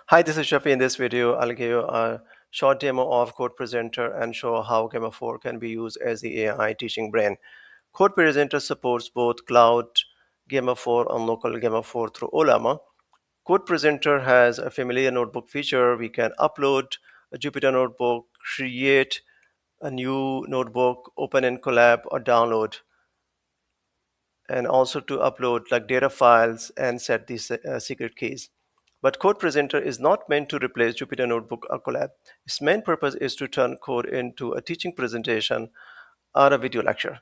Hi, this is Shafi. In this video, I'll give you a short demo of CodePresenter and show how Gemma 4 can be used as the AI teaching brain. CodePresenter supports both cloud Gemma 4 and local Gemma 4 through Ollama. CodePresenter has a familiar notebook feature. We can upload a Jupyter notebook, create a new notebook, open in Collab or download, and also to upload like data files and set these secret keys. But CodePresenter is not meant to replace Jupyter Notebook or Colab. Its main purpose is to turn code into a teaching presentation or a video lecture.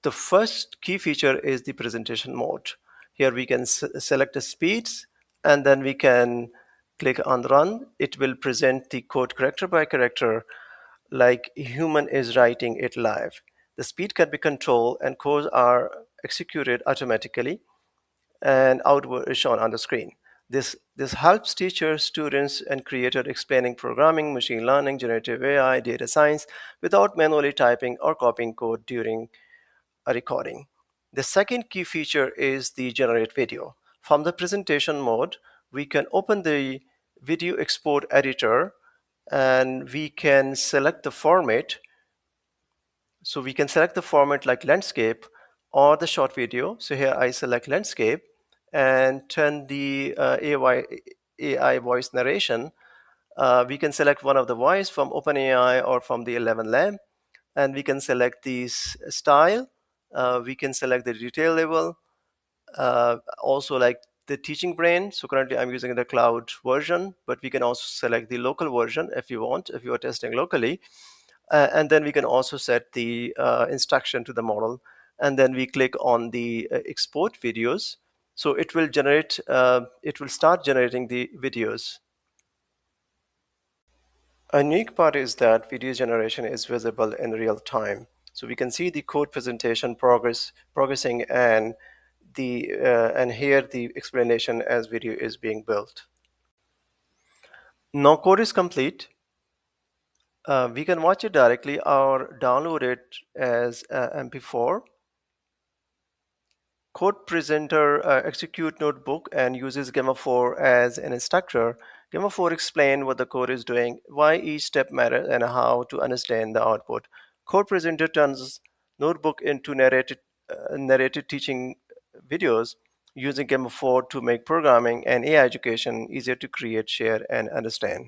The first key feature is the presentation mode. Here we can select the speeds and then we can click on run. It will present the code character by character like a human is writing it live. The speed can be controlled and codes are executed automatically and output is shown on the screen. This helps teachers, students, and creators explaining programming, machine learning, generative AI, data science without manually typing or copying code during a recording. The second key feature is the generate video. From the presentation mode, we can open the video export editor and we can select the format. So we can select the format like landscape or the short video. So here I select landscape and turn the AI voice narration. We can select one of the voice from OpenAI or from the 11 Lab, and we can select the style. We can select the detail level, also like the teaching brain. So currently I'm using the cloud version, but we can also select the local version if you want, if you are testing locally. And then we can also set the instruction to the model, and then we click on the export videos. So it will generate, it will start generating the videos. A unique part is that video generation is visible in real time. So we can see the code presentation progressing and hear the explanation as video is being built. Now code is complete. We can watch it directly or download it as MP4. CodePresenter execute notebook and uses Gemma 4 as an instructor. Gemma 4 explain what the code is doing, why each step matters, and how to understand the output. CodePresenter turns notebook into narrated teaching videos using Gemma 4 to make programming and AI education easier to create, share, and understand.